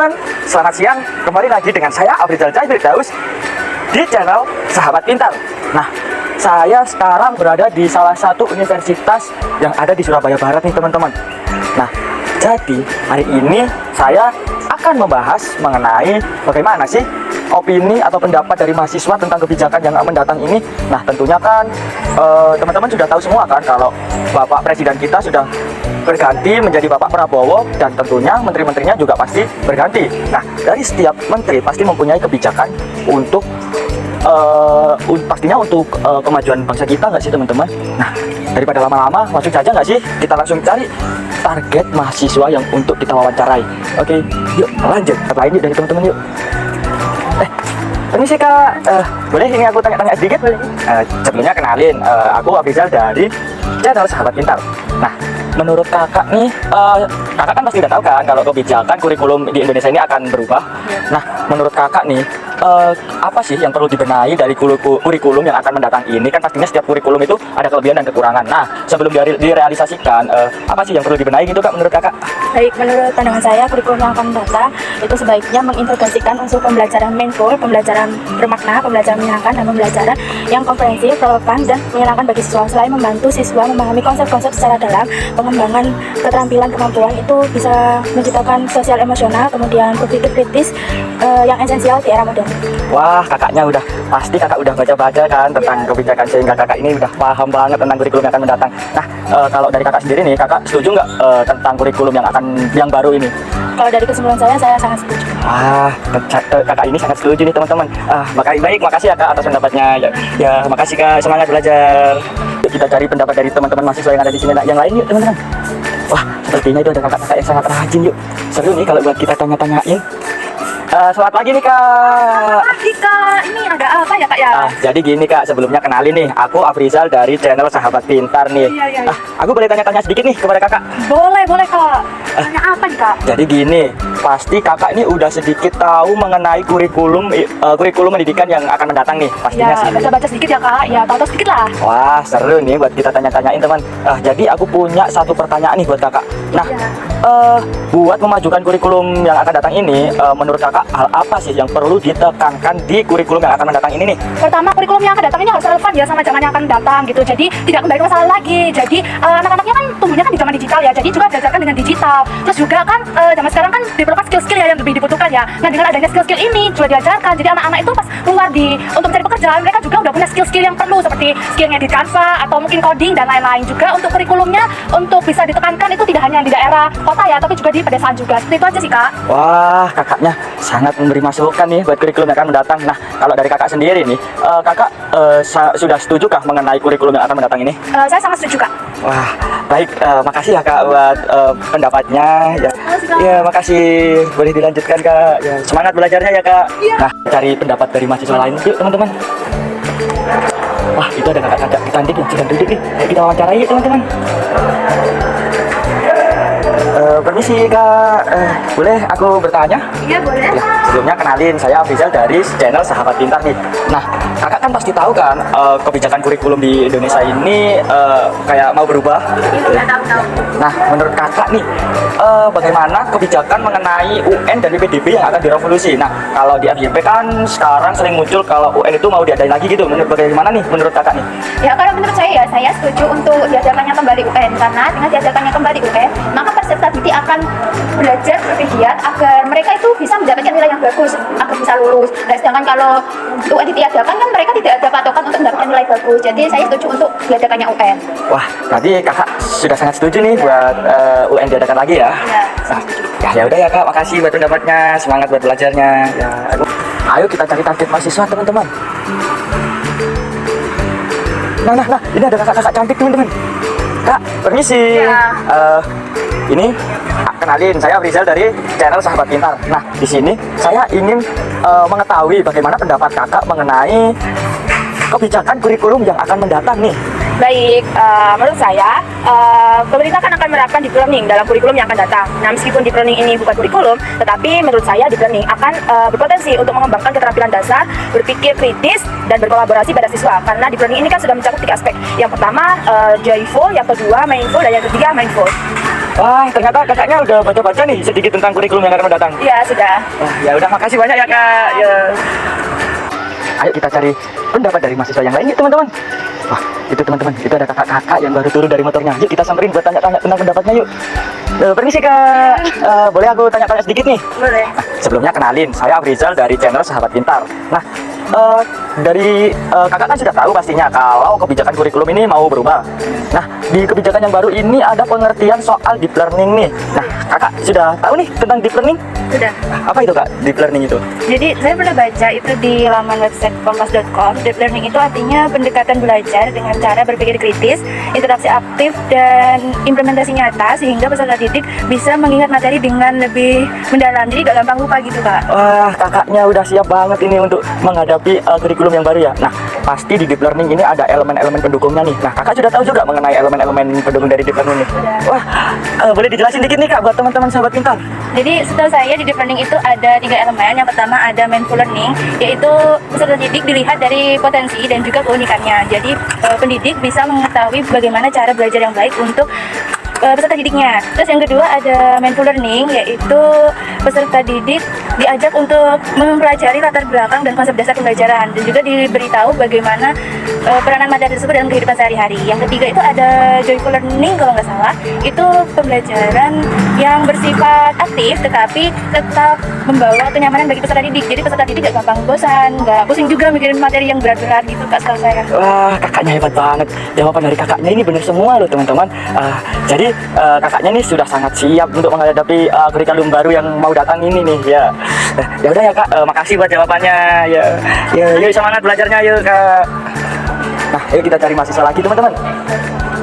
teman-teman, selamat siang. Kembali lagi dengan saya Afrizal Firdaus di channel Sahabat Pintar. Nah, saya sekarang berada di salah satu universitas yang ada di Surabaya Barat nih teman-teman. Nah, jadi hari ini saya akan membahas mengenai bagaimana sih opini atau pendapat dari mahasiswa tentang kebijakan yang mendatang ini. Nah, tentunya kan teman-teman sudah tahu semua kan kalau Bapak Presiden kita sudah berganti menjadi Bapak Prabowo, dan tentunya menteri-menterinya juga pasti berganti. Nah, dari setiap menteri pasti mempunyai kebijakan untuk pastinya untuk kemajuan bangsa kita, nggak sih teman-teman? Nah, daripada lama-lama, langsung saja nggak sih kita langsung cari target mahasiswa yang untuk kita wawancarai. Oke, yuk lanjut. Lain yuk dari teman-teman yuk. Permisi Kak, boleh ini aku tanya-tanya sedikit? Sebelumnya kenalin, aku Afrizal dari channel Sahabat Pintar. Nah, menurut kakak nih, kakak kan pasti udah tahu kan kalau kebijakan kurikulum di Indonesia ini akan berubah. Nah, menurut kakak nih, apa sih yang perlu dibenahi dari kurikulum yang akan mendatang ini? Kan pastinya setiap kurikulum itu ada kelebihan dan kekurangan. Nah, sebelum direalisasikan, apa sih yang perlu dibenahi gitu Kak menurut kakak? Baik, menurut pandangan saya, kurikulum yang akan datang itu sebaiknya mengintegrasikan unsur pembelajaran mindful, pembelajaran bermakna, pembelajaran menyenangkan, dan pembelajaran yang komprehensif, relevan, dan menyenangkan bagi siswa. Selain membantu siswa memahami konsep-konsep secara dalam, pengembangan keterampilan kemampuan itu bisa menciptakan sosial emosional, kemudian berpikir kritis yang esensial di era modern. Wah, kakaknya pasti kakak udah baca-baca kan tentang kebijakan, sehingga kakak ini udah paham banget tentang kurikulum yang akan mendatang. Nah, kalau dari kakak sendiri nih, kakak setuju nggak tentang kurikulum yang baru ini? Kalau dari kesimpulan saya sangat setuju. Kakak ini sangat setuju nih teman-teman. Makasih ya Kak atas pendapatnya. Ya, makasih Kak, semangat belajar. Yuk, kita cari pendapat dari teman-teman mahasiswa yang ada di sini. Nah, yang lain yuk teman-teman. Wah, sepertinya itu ada kakak-kakak yang sangat rajin yuk. Seru nih kalau buat kita tanya-tanyain. Selamat pagi nih Kak. Pagi Kak, ini ada apa ya Kak ya? Jadi gini Kak, sebelumnya kenalin nih, aku Afrizal dari channel Sahabat Pintar nih. Iya. Aku boleh tanya-tanya sedikit nih kepada kakak? Boleh Kak. Tanya apa nih Kak? Jadi gini, pasti kakak ini udah sedikit tahu mengenai kurikulum pendidikan yang akan mendatang nih, pastinya sih. Ya, baca sedikit ya Kak. Ya, tahu sedikit lah. Wah, seru nih buat kita tanya-tanyain teman. Jadi aku punya satu pertanyaan nih buat kakak. Nah, buat memajukan kurikulum yang akan datang ini, menurut kakak hal apa sih yang perlu ditekankan di kurikulum yang akan mendatang ini nih? Pertama, kurikulum yang akan datang ini harus relevan ya sama zaman yang akan datang gitu. Jadi tidak kembali ke masa lalu lagi. Jadi anak-anaknya kan tumbuhnya kan di zaman digital ya. Jadi juga diajarkan dengan digital. Terus juga kan zaman sekarang kan development skill-skill ya yang lebih dibutuhkan ya. Nah, dengan adanya skill-skill ini juga diajarkan. Jadi anak-anak itu pas keluar untuk mencari pekerjaan, mereka juga udah punya skill-skill yang perlu seperti skill ngedit Canva atau mungkin coding dan lain-lain. Juga untuk kurikulumnya untuk bisa ditekankan itu tidak hanya di daerah kota ya, tapi juga di pedesaan juga. Seperti itu aja sih Kak. Wah, kakaknya sangat memberi masukan nih buat kurikulum yang akan mendatang. Nah, kalau dari kakak sendiri nih, kakak sudah setujukah mengenai kurikulum yang akan mendatang ini? Saya sangat setuju Kak. Wah, baik, makasih ya Kak buat pendapatnya. Ya, makasih. Boleh dilanjutkan Kak. Ya, semangat belajarnya ya Kak. Iya. Nah, cari pendapat dari mahasiswa lain yuk teman-teman. Wah, itu ada kakak-kakak cantik yang sedang duduk nih. Ayo kita wawancarai yuk teman-teman. Permisi Kak, boleh aku bertanya? Iya boleh. Ya, sebelumnya kenalin, saya Afrizal dari channel Sahabat Pintar nih. Nah, kakak kan pasti tahu kan kebijakan kurikulum di Indonesia ini kayak mau berubah. Iya, tahu. Nah, menurut kakak nih, bagaimana kebijakan mengenai UN dan IPDB yang akan direvolusi? Nah, kalau di FYP kan sekarang sering muncul kalau UN itu mau diadain lagi gitu. Bagaimana nih menurut kakak nih? Ya, kalau menurut saya setuju untuk diajarkannya kembali UN, karena dengan diajarkannya kembali UN, maka peserta didik akan belajar lebih giat agar mereka itu bisa mendapatkan nilai yang bagus agar bisa lulus. Dan sedangkan kalau UN ditiadakan kan mereka tidak ada patokan untuk mendapatkan nilai bagus. Jadi saya setuju untuk diadakannya UN. Wah, tadi kakak sudah sangat setuju nih buat UN diadakan lagi ya. Nah, ya udah ya Kak, makasih buat pendapatnya, semangat buat belajarnya. Ya, ayo kita cari target mahasiswa teman-teman. Nah, ini ada kakak-kakak cantik teman-teman. Kak, permisi. Ya. Ini kenalin, saya Afrizal dari channel Sahabat Pintar. Nah, di sini saya ingin mengetahui bagaimana pendapat kakak mengenai kebijakan kurikulum yang akan mendatang nih. Baik, menurut saya pemerintah kan akan menerapkan deep learning dalam kurikulum yang akan datang. Nah, meskipun deep learning ini bukan kurikulum, tetapi menurut saya deep learning akan berpotensi untuk mengembangkan keterampilan dasar, berpikir kritis, dan berkolaborasi pada siswa. Karena deep learning ini kan sudah mencakup 3 aspek. Yang pertama joyful, yang kedua mindful, dan yang ketiga mindful. Wah, ternyata kakaknya udah baca-baca nih sedikit tentang kurikulum yang akan mendatang. Iya, sudah. Wah, ya udah, makasih banyak ya kak. Ya. Ayo kita cari pendapat dari mahasiswa yang lain yuk teman-teman. Wah, itu teman-teman, itu ada kakak-kakak yang baru turun dari motornya. Yuk kita samperin buat tanya-tanya tentang pendapatnya yuk. Permisi kak, boleh aku tanya-tanya sedikit nih? Boleh. Nah, sebelumnya kenalin, saya Afrizal dari channel Sahabat Pintar. Nah, dari kakak kan sudah tahu pastinya kalau kebijakan kurikulum ini mau berubah. Nah, di kebijakan yang baru ini ada pengertian soal deep learning nih. Nah, kakak sudah tahu nih tentang deep learning? Sudah. Apa itu kak, deep learning itu? Jadi saya pernah baca itu di laman website kompas.com. Deep learning itu artinya pendekatan belajar dengan cara berpikir kritis, interaksi aktif, dan implementasi nyata sehingga peserta didik bisa mengingat materi dengan lebih mendalam. Jadi gak gampang lupa gitu kak. Wah, kakaknya udah siap banget ini untuk menghadapi kurikulum yang baru ya. Nah, pasti di deep learning ini ada elemen-elemen pendukungnya nih. Nah, kakak sudah tahu juga mengenai elemen-elemen pendukung dari deep learning ini? Wah, boleh dijelasin dikit nih kak buat teman-teman Sahabat Pintar? Jadi setahu saya di deep learning itu ada 3 elemen. Yang pertama ada mindful learning, yaitu peserta didik dilihat dari potensi dan juga keunikannya. Jadi pendidik bisa mengetahui bagaimana cara belajar yang baik untuk peserta didiknya. Terus yang kedua ada mindful learning, yaitu peserta didik diajak untuk mempelajari latar belakang dan konsep dasar pembelajaran dan juga diberitahu bagaimana peranan materi tersebut dalam kehidupan sehari-hari. Yang ketiga itu ada joyful learning kalau nggak salah, itu pembelajaran yang bersifat aktif tetapi tetap membawa kenyamanan bagi peserta didik. Jadi peserta didik gak gampang bosan, gak pusing juga mikirin materi yang berat-berat gitu kak setahu saya. Wah, kakaknya hebat banget. Jawaban dari kakaknya ini benar semua loh teman-teman. Jadi kakaknya ini sudah sangat siap untuk menghadapi kurikulum baru yang mau datang ini nih ya. Ya udah ya kak, makasih buat jawabannya ya. Ya, yuk semangat belajarnya yuk kak. Nah, ayo kita cari mahasiswa lagi teman-teman.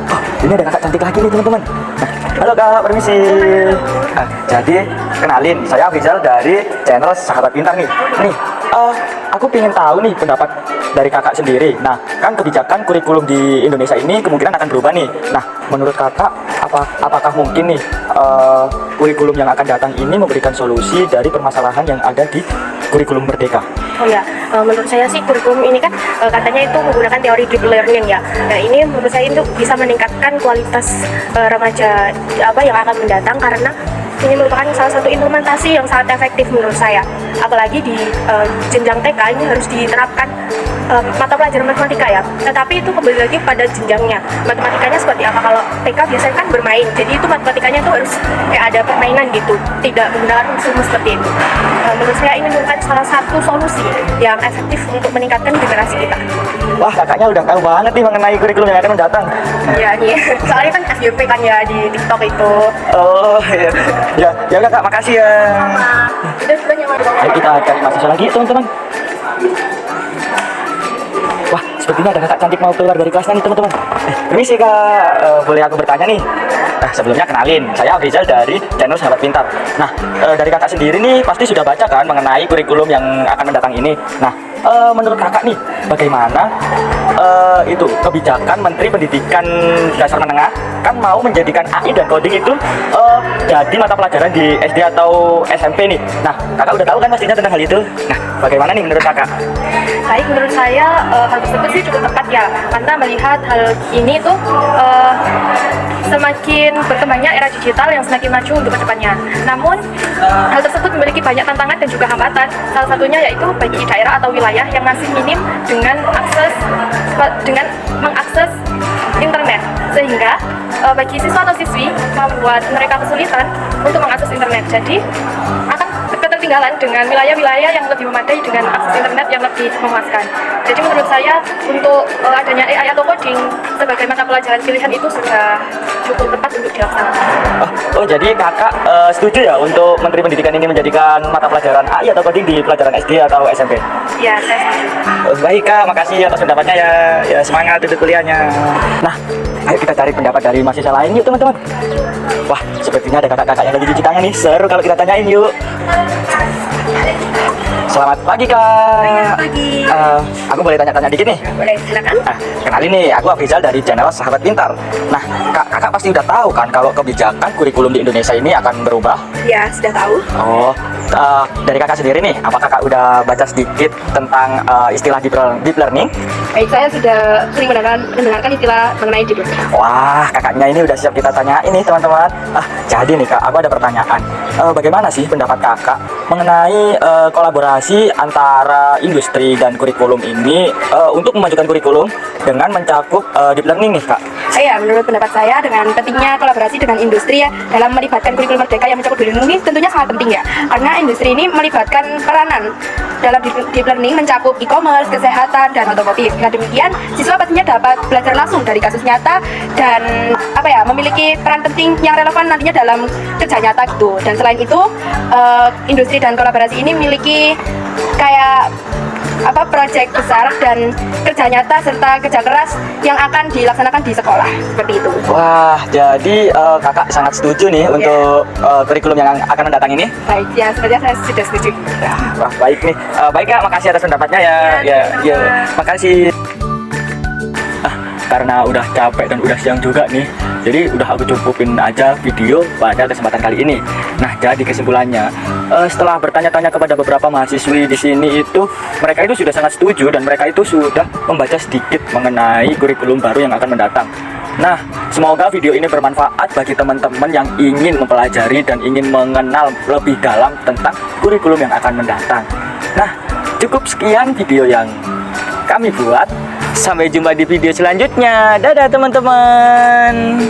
Oh, ini ada kakak cantik lagi nih teman-teman. Nah, halo kak, permisi. Nah, jadi kenalin, saya Afrizal dari channel Sahabat Pintar nih. Nih, aku pengen tahu nih pendapat dari kakak sendiri. Nah, kan kebijakan kurikulum di Indonesia ini kemungkinan akan berubah nih. Nah, menurut kakak, apakah mungkin nih kurikulum yang akan datang ini memberikan solusi dari permasalahan yang ada di kurikulum Merdeka? Oh ya, menurut saya sih kurikulum ini kan katanya itu menggunakan teori deep learning ya. Nah ini menurut saya itu bisa meningkatkan kualitas remaja yang akan mendatang karena ini merupakan salah satu implementasi yang sangat efektif menurut saya. Apalagi di jenjang TK ini harus diterapkan mata pelajaran matematika ya. Tetapi itu kembali lagi pada jenjangnya. Matematikanya seperti apa? Kalau TK biasanya kan bermain, jadi itu matematikanya itu harus kayak ada permainan gitu, tidak menggunakan rumus seperti itu. Menurut saya ini merupakan salah satu solusi yang efektif untuk meningkatkan generasi kita. Wah, kakaknya udah tahu banget nih mengenai kurikulum yang akan datang. Ya nih, soalnya kan FYP kan ya di TikTok itu. Oh iya. Ya udah kak, makasih ya. Udah nyaman. Ayo kita cari mahasiswa lagi teman-teman. Wah, sepertinya ada kakak cantik mau keluar dari kelasnya nih teman-teman. Permisi kak, boleh aku bertanya nih? Nah, sebelumnya kenalin, saya Afrizal dari channel Sahabat Pintar. Nah, dari kakak sendiri nih pasti sudah baca kan mengenai kurikulum yang akan mendatang ini. Nah, menurut kakak nih, bagaimana itu kebijakan Menteri Pendidikan Dasar Menengah kan mau menjadikan AI dan coding itu jadi mata pelajaran di SD atau SMP nih. Nah, kakak udah tahu kan pastinya tentang hal itu. Nah, bagaimana nih menurut kakak? Baik, menurut saya hal tersebut sih cukup tepat ya, karena melihat hal ini tuh semakin berkembangnya era digital yang semakin maju untuk kedepannya. Namun hal tersebut memiliki banyak tantangan dan juga hambatan. Salah satunya yaitu bagi daerah atau wilayah yang masih minim dengan mengakses internet, sehingga bagi siswa atau siswi membuat mereka kesulitan untuk mengakses internet. Jadi akan ketertinggalan dengan wilayah-wilayah yang lebih memadai dengan akses internet yang lebih memuaskan. Jadi menurut saya untuk adanya AI atau coding sebagai mata pelajaran pilihan itu sudah cukup tepat untuk dilaksanakan. Oh jadi kakak setuju ya untuk Menteri Pendidikan ini menjadikan mata pelajaran AI atau coding di pelajaran SD atau SMP? Ya, saya setuju. Baik kak, makasih atas pendapatnya ya. Ya semangat untuk kuliahnya. Nah, ayo kita cari pendapat dari mahasiswa lain yuk teman-teman. Wah, sepertinya ada kakak-kakak yang lagi cuci tangan nih. Seru kalau kita tanyain yuk. Selamat pagi Kak. Selamat pagi. Aku boleh tanya-tanya dikit nih. Boleh, silakan. Kenalin nih, aku Afrizal dari channel Sahabat Pintar. Nah, kakak pasti udah tahu kan kalau kebijakan kurikulum di Indonesia ini akan berubah. Ya, sudah tahu. Oh, dari kakak sendiri nih, apa kakak udah baca sedikit tentang istilah deep learning? Baik, saya sudah sering mendengarkan istilah mengenai deep learning. Wah, kakaknya ini udah siap kita tanya ini teman-teman. Jadi nih kak, aku ada pertanyaan. Bagaimana sih pendapat kakak mengenai kolaborasi antara industri dan kurikulum ini untuk memajukan kurikulum dengan mencakup deep learning nih kak? Ya, menurut pendapat saya dengan pentingnya kolaborasi dengan industri ya dalam melibatkan kurikulum merdeka yang mencakup deep learning ini tentunya sangat penting ya. Karena industri ini melibatkan peranan dalam deep learning mencakup e-commerce, kesehatan, dan otomotif. Dengan demikian, siswa pastinya dapat belajar langsung dari kasus nyata dan memiliki peran penting yang relevan nantinya dalam kerja nyata gitu. Dan selain itu, industri dan kolaborasi ini memiliki kayak proyek besar dan kerja nyata serta kerja keras yang akan dilaksanakan di sekolah seperti itu. Wah, jadi kakak sangat setuju nih untuk kurikulum yang akan datang ini. Baik, ya sebenarnya saya sudah setuju. Wah, baik nih. Baik kak, makasih atas pendapatnya ya. Ya, makasih. Karena udah capek dan udah siang juga nih, jadi udah aku cukupin aja video pada kesempatan kali ini. Nah, jadi kesimpulannya, setelah bertanya-tanya kepada beberapa mahasiswi di sini itu, mereka itu sudah sangat setuju dan mereka itu sudah membaca sedikit mengenai kurikulum baru yang akan mendatang. Nah, semoga video ini bermanfaat bagi teman-teman yang ingin mempelajari dan ingin mengenal lebih dalam tentang kurikulum yang akan mendatang. Nah, cukup sekian video yang kami buat. Sampai jumpa di video selanjutnya. Dadah teman-teman.